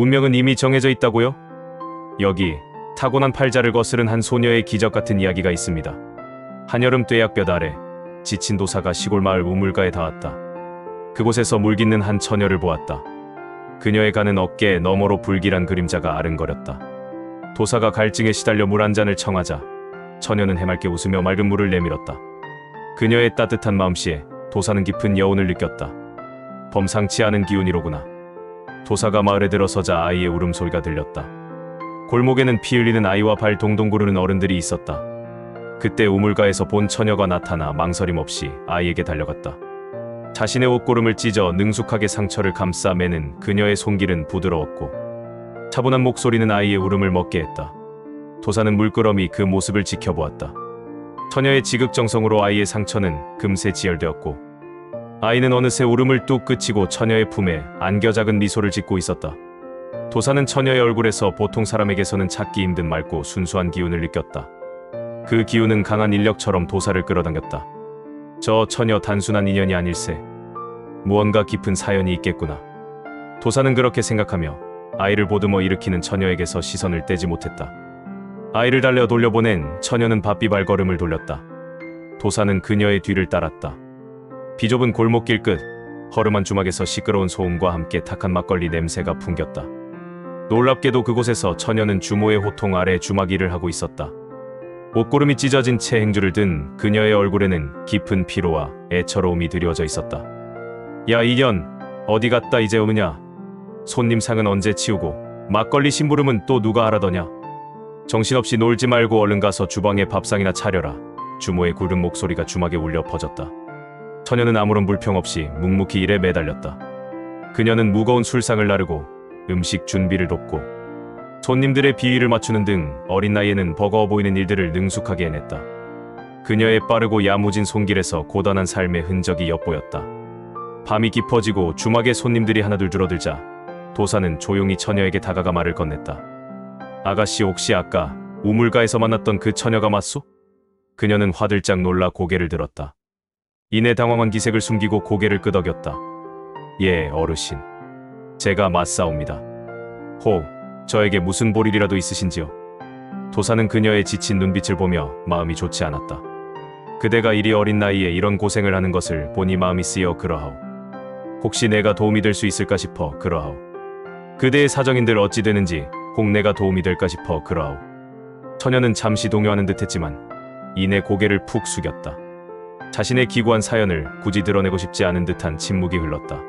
운명은 이미 정해져 있다고요? 여기 타고난 팔자를 거스른 한 소녀의 기적 같은 이야기가 있습니다. 한여름 뙤약볕 아래 지친 도사가 시골 마을 우물가에 닿았다. 그곳에서 물깃는 한 처녀를 보았다. 그녀의 가는 어깨 너머로 불길한 그림자가 아른거렸다. 도사가 갈증에 시달려 물 한 잔을 청하자 처녀는 해맑게 웃으며 맑은 물을 내밀었다. 그녀의 따뜻한 마음씨에 도사는 깊은 여운을 느꼈다. 범상치 않은 기운이로구나. 도사가 마을에 들어서자 아이의 울음소리가 들렸다. 골목에는 피 흘리는 아이와 발 동동 구르는 어른들이 있었다. 그때 우물가에서 본 처녀가 나타나 망설임 없이 아이에게 달려갔다. 자신의 옷고름을 찢어 능숙하게 상처를 감싸 매는 그녀의 손길은 부드러웠고 차분한 목소리는 아이의 울음을 멎게 했다. 도사는 물끄러미 그 모습을 지켜보았다. 처녀의 지극정성으로 아이의 상처는 금세 지혈되었고 아이는 어느새 울음을 뚝 그치고 처녀의 품에 안겨 작은 미소를 짓고 있었다. 도사는 처녀의 얼굴에서 보통 사람에게서는 찾기 힘든 맑고 순수한 기운을 느꼈다. 그 기운은 강한 인력처럼 도사를 끌어당겼다. 저 처녀 단순한 인연이 아닐세. 무언가 깊은 사연이 있겠구나. 도사는 그렇게 생각하며 아이를 보듬어 일으키는 처녀에게서 시선을 떼지 못했다. 아이를 달래 돌려보낸 처녀는 바삐 발걸음을 돌렸다. 도사는 그녀의 뒤를 따랐다. 비좁은 골목길 끝 허름한 주막에서 시끄러운 소음과 함께 탁한 막걸리 냄새가 풍겼다. 놀랍게도 그곳에서 처녀는 주모의 호통 아래 주막일을 하고 있었다. 옷고름이 찢어진 채 행주를 든 그녀의 얼굴에는 깊은 피로와 애처로움이 드리워져 있었다. 야 이년 어디 갔다 이제 오느냐? 손님 상은 언제 치우고 막걸리 심부름은 또 누가 하라더냐? 정신없이 놀지 말고 얼른 가서 주방에 밥상이나 차려라. 주모의 굵은 목소리가 주막에 울려 퍼졌다. 처녀는 아무런 불평 없이 묵묵히 일에 매달렸다. 그녀는 무거운 술상을 나르고 음식 준비를 돕고 손님들의 비위를 맞추는 등 어린 나이에는 버거워 보이는 일들을 능숙하게 해냈다. 그녀의 빠르고 야무진 손길에서 고단한 삶의 흔적이 엿보였다. 밤이 깊어지고 주막에 손님들이 하나둘 줄어들자 도사는 조용히 처녀에게 다가가 말을 건넸다. 아가씨 혹시 아까 우물가에서 만났던 그 처녀가 맞소? 그녀는 화들짝 놀라 고개를 들었다. 이내 당황한 기색을 숨기고 고개를 끄덕였다. 예, 어르신. 제가 맞사옵니다. 혹 저에게 무슨 볼일이라도 있으신지요? 도사는 그녀의 지친 눈빛을 보며 마음이 좋지 않았다. 그대가 이리 어린 나이에 이런 고생을 하는 것을 보니 마음이 쓰여 그러하오. 혹시 내가 도움이 될 수 있을까 싶어 그러하오. 그대의 사정인들 어찌 되는지 혹 내가 도움이 될까 싶어 그러하오. 처녀는 잠시 동요하는 듯했지만 이내 고개를 푹 숙였다. 자신의 기구한 사연을 굳이 드러내고 싶지 않은 듯한 침묵이 흘렀다.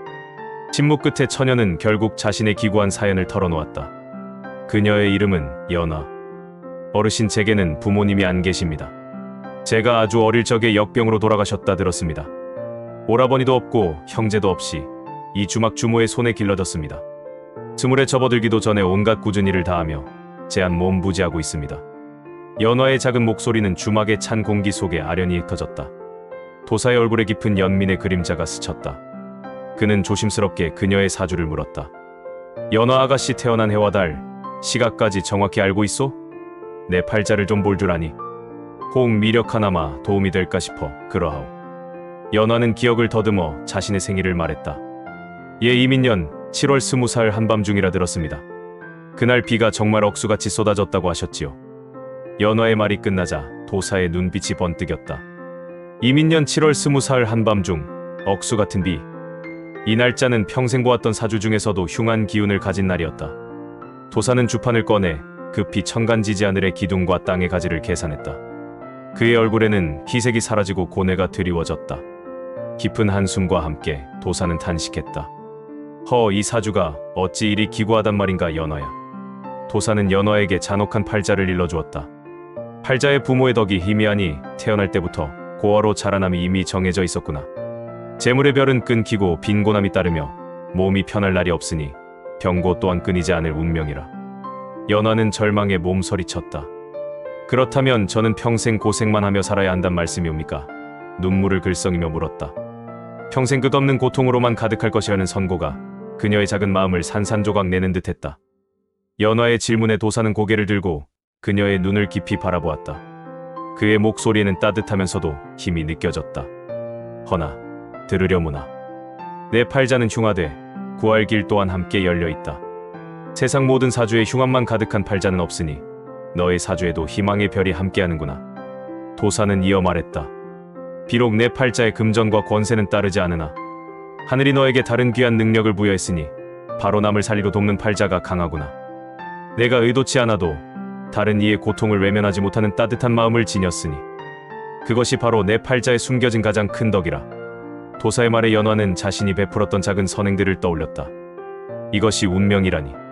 침묵 끝에 처녀는 결국 자신의 기구한 사연을 털어놓았다. 그녀의 이름은 연화. 어르신 제게는 부모님이 안 계십니다. 제가 아주 어릴 적에 역병으로 돌아가셨다 들었습니다. 오라버니도 없고 형제도 없이 이 주막 주모의 손에 길러졌습니다. 스물에 접어들기도 전에 온갖 굳은 일을 다하며 제한 몸부지하고 있습니다. 연화의 작은 목소리는 주막의 찬 공기 속에 아련히 흩어졌다. 도사의 얼굴에 깊은 연민의 그림자가 스쳤다. 그는 조심스럽게 그녀의 사주를 물었다. 연화 아가씨 태어난 해와 달, 시각까지 정확히 알고 있소? 내 팔자를 좀 볼 줄 아니? 혹 미력 하나마 도움이 될까 싶어 그러하오. 연화는 기억을 더듬어 자신의 생일을 말했다. 예, 이민년 7월 20살 한밤중이라 들었습니다. 그날 비가 정말 억수같이 쏟아졌다고 하셨지요. 연화의 말이 끝나자 도사의 눈빛이 번뜩였다. 이민년 7월 20살 한밤중, 억수 같은 비. 이 날짜는 평생 보았던 사주 중에서도 흉한 기운을 가진 날이었다. 도사는 주판을 꺼내 급히 천간지지 하늘의 기둥과 땅의 가지를 계산했다. 그의 얼굴에는 희색이 사라지고 고뇌가 드리워졌다. 깊은 한숨과 함께 도사는 탄식했다. 이 사주가 어찌 이리 기구하단 말인가 연화야. 도사는 연화에게 잔혹한 팔자를 일러주었다. 팔자의 부모의 덕이 희미하니 태어날 때부터 고아로 자라남이 이미 정해져 있었구나. 재물의 별은 끊기고 빈곤함이 따르며 몸이 편할 날이 없으니 병고 또한 끊이지 않을 운명이라. 연화는 절망에 몸서리쳤다. 그렇다면 저는 평생 고생만 하며 살아야 한단 말씀이옵니까? 눈물을 글썽이며 물었다. 평생 끝없는 고통으로만 가득할 것이라는 선고가 그녀의 작은 마음을 산산조각 내는 듯했다. 연화의 질문에 도사는 고개를 들고 그녀의 눈을 깊이 바라보았다. 그의 목소리에는 따뜻하면서도 힘이 느껴졌다. 허나 들으려무나. 내 팔자는 흉하되 구할 길 또한 함께 열려있다. 세상 모든 사주에 흉암만 가득한 팔자는 없으니 너의 사주에도 희망의 별이 함께하는구나. 도사는 이어 말했다. 비록 내 팔자에 금전과 권세는 따르지 않으나 하늘이 너에게 다른 귀한 능력을 부여했으니 바로 남을 살리고 돕는 팔자가 강하구나. 내가 의도치 않아도 다른 이의 고통을 외면하지 못하는 따뜻한 마음을 지녔으니 그것이 바로 내 팔자에 숨겨진 가장 큰 덕이라. 도사의 말에 연화는 자신이 베풀었던 작은 선행들을 떠올렸다. 이것이 운명이라니.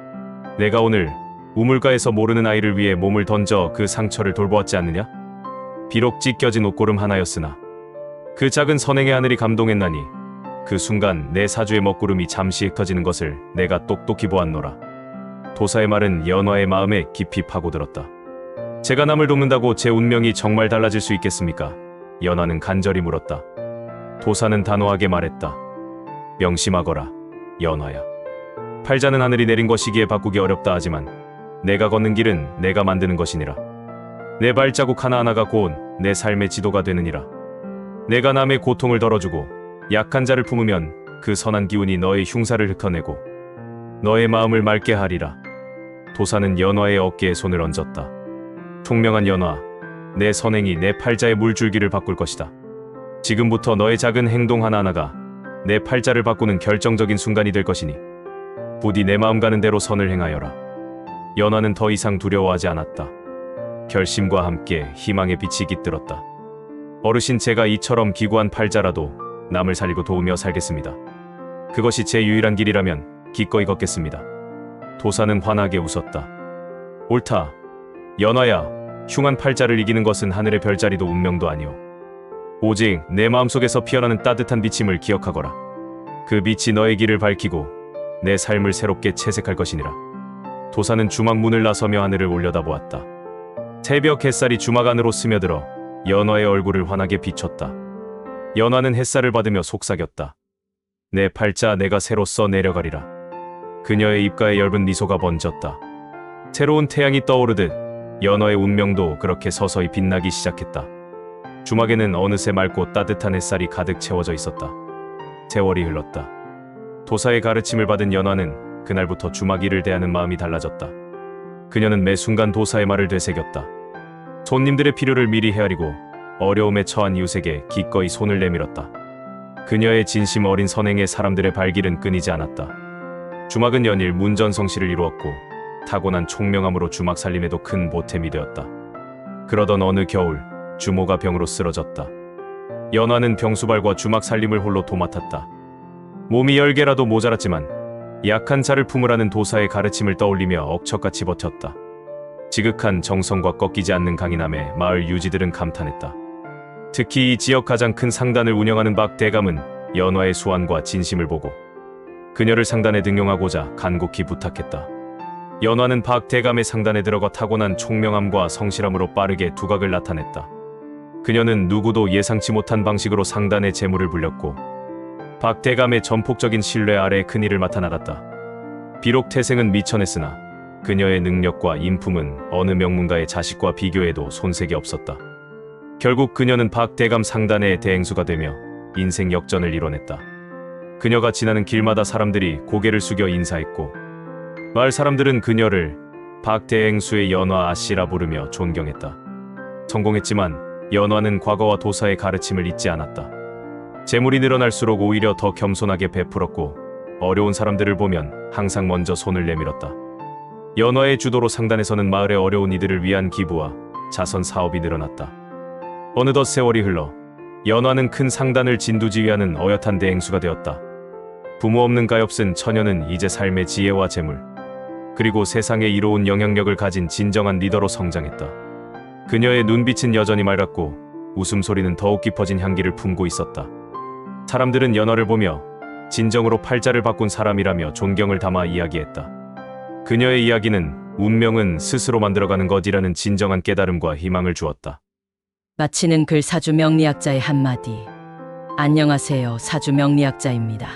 내가 오늘 우물가에서 모르는 아이를 위해 몸을 던져 그 상처를 돌보았지 않느냐? 비록 찢겨진 옷고름 하나였으나 그 작은 선행에 하늘이 감동했나니 그 순간 내 사주의 먹구름이 잠시 흩어지는 것을 내가 똑똑히 보았노라. 도사의 말은 연화의 마음에 깊이 파고들었다. 제가 남을 돕는다고 제 운명이 정말 달라질 수 있겠습니까? 연화는 간절히 물었다. 도사는 단호하게 말했다. 명심하거라, 연화야. 팔자는 하늘이 내린 것이기에 바꾸기 어렵다 하지만 내가 걷는 길은 내가 만드는 것이니라. 내 발자국 하나하나가 고운 내 삶의 지도가 되느니라. 내가 남의 고통을 덜어주고 약한 자를 품으면 그 선한 기운이 너의 흉사를 흩어내고 너의 마음을 맑게 하리라. 도사는 연화의 어깨에 손을 얹었다. 총명한 연화, 내 선행이 내 팔자의 물줄기를 바꿀 것이다. 지금부터 너의 작은 행동 하나하나가 내 팔자를 바꾸는 결정적인 순간이 될 것이니 부디 내 마음 가는 대로 선을 행하여라. 연화는 더 이상 두려워하지 않았다. 결심과 함께 희망의 빛이 깃들었다. 어르신, 제가 이처럼 기구한 팔자라도 남을 살리고 도우며 살겠습니다. 그것이 제 유일한 길이라면 기꺼이 걷겠습니다. 도사는 환하게 웃었다. 옳다. 연화야, 흉한 팔자를 이기는 것은 하늘의 별자리도 운명도 아니오. 오직 내 마음속에서 피어나는 따뜻한 비침을 기억하거라. 그 빛이 너의 길을 밝히고 내 삶을 새롭게 채색할 것이니라. 도사는 주막 문을 나서며 하늘을 올려다보았다. 새벽 햇살이 주막 안으로 스며들어 연화의 얼굴을 환하게 비췄다. 연화는 햇살을 받으며 속삭였다. 내 팔자 내가 새로 써 내려가리라. 그녀의 입가에 엷은 미소가 번졌다. 새로운 태양이 떠오르듯 연화의 운명도 그렇게 서서히 빛나기 시작했다. 주막에는 어느새 맑고 따뜻한 햇살이 가득 채워져 있었다. 세월이 흘렀다. 도사의 가르침을 받은 연화는 그날부터 주막 일을 대하는 마음이 달라졌다. 그녀는 매 순간 도사의 말을 되새겼다. 손님들의 필요를 미리 헤아리고 어려움에 처한 이웃에게 기꺼이 손을 내밀었다. 그녀의 진심 어린 선행에 사람들의 발길은 끊이지 않았다. 주막은 연일 문전성시를 이루었고 타고난 총명함으로 주막 살림에도 큰 보탬이 되었다. 그러던 어느 겨울 주모가 병으로 쓰러졌다. 연화는 병수발과 주막 살림을 홀로 도맡았다. 몸이 10개라도 모자랐지만 약한 자를 품으라는 도사의 가르침을 떠올리며 억척같이 버텼다. 지극한 정성과 꺾이지 않는 강인함에 마을 유지들은 감탄했다. 특히 이 지역 가장 큰 상단을 운영하는 박 대감은 연화의 수완과 진심을 보고 그녀를 상단에 등용하고자 간곡히 부탁했다. 연화는 박 대감의 상단에 들어가 타고난 총명함과 성실함으로 빠르게 두각을 나타냈다. 그녀는 누구도 예상치 못한 방식으로 상단의 재물을 불렸고 박 대감의 전폭적인 신뢰 아래 큰일을 맡아 나갔다. 비록 태생은 미천했으나 그녀의 능력과 인품은 어느 명문가의 자식과 비교해도 손색이 없었다. 결국 그녀는 박 대감 상단의 대행수가 되며 인생 역전을 이뤄냈다. 그녀가 지나는 길마다 사람들이 고개를 숙여 인사했고 마을 사람들은 그녀를 박 대행수의 연화 아씨라 부르며 존경했다. 성공했지만 연화는 과거와 도사의 가르침을 잊지 않았다. 재물이 늘어날수록 오히려 더 겸손하게 베풀었고 어려운 사람들을 보면 항상 먼저 손을 내밀었다. 연화의 주도로 상단에서는 마을의 어려운 이들을 위한 기부와 자선 사업이 늘어났다. 어느덧 세월이 흘러 연화는 큰 상단을 진두지휘하는 어엿한 대행수가 되었다. 부모 없는 가엾은 처녀는 이제 삶의 지혜와 재물, 그리고 세상에 이로운 영향력을 가진 진정한 리더로 성장했다. 그녀의 눈빛은 여전히 맑았고 웃음소리는 더욱 깊어진 향기를 품고 있었다. 사람들은 연화를 보며 진정으로 팔자를 바꾼 사람이라며 존경을 담아 이야기했다. 그녀의 이야기는 운명은 스스로 만들어가는 것이라는 진정한 깨달음과 희망을 주었다. 마치는 글 사주 명리학자의 한마디. 안녕하세요. 사주 명리학자입니다.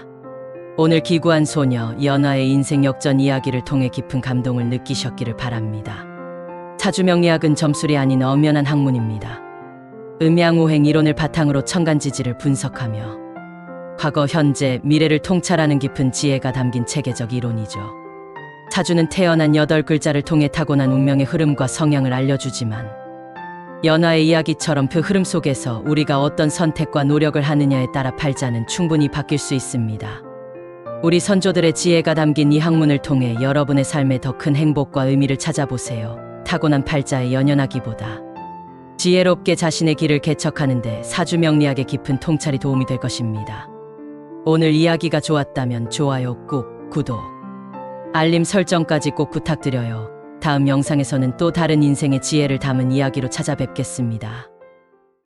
오늘 기구한 소녀 연화의 인생 역전 이야기를 통해 깊은 감동을 느끼셨기를 바랍니다. 사주 명리학은 점술이 아닌 엄연한 학문입니다. 음양오행 이론을 바탕으로 천간지지를 분석하며 과거, 현재, 미래를 통찰하는 깊은 지혜가 담긴 체계적 이론이죠. 사주는 태어난 8글자를 통해 타고난 운명의 흐름과 성향을 알려주지만 연화의 이야기처럼 그 흐름 속에서 우리가 어떤 선택과 노력을 하느냐에 따라 팔자는 충분히 바뀔 수 있습니다. 우리 선조들의 지혜가 담긴 이 학문을 통해 여러분의 삶에 더 큰 행복과 의미를 찾아보세요. 타고난 팔자에 연연하기보다 지혜롭게 자신의 길을 개척하는데 사주 명리학의 깊은 통찰이 도움이 될 것입니다. 오늘 이야기가 좋았다면 좋아요 꾹, 구독, 알림 설정까지 꼭 부탁드려요. 다음 영상에서는 또 다른 인생의 지혜를 담은 이야기로 찾아뵙겠습니다.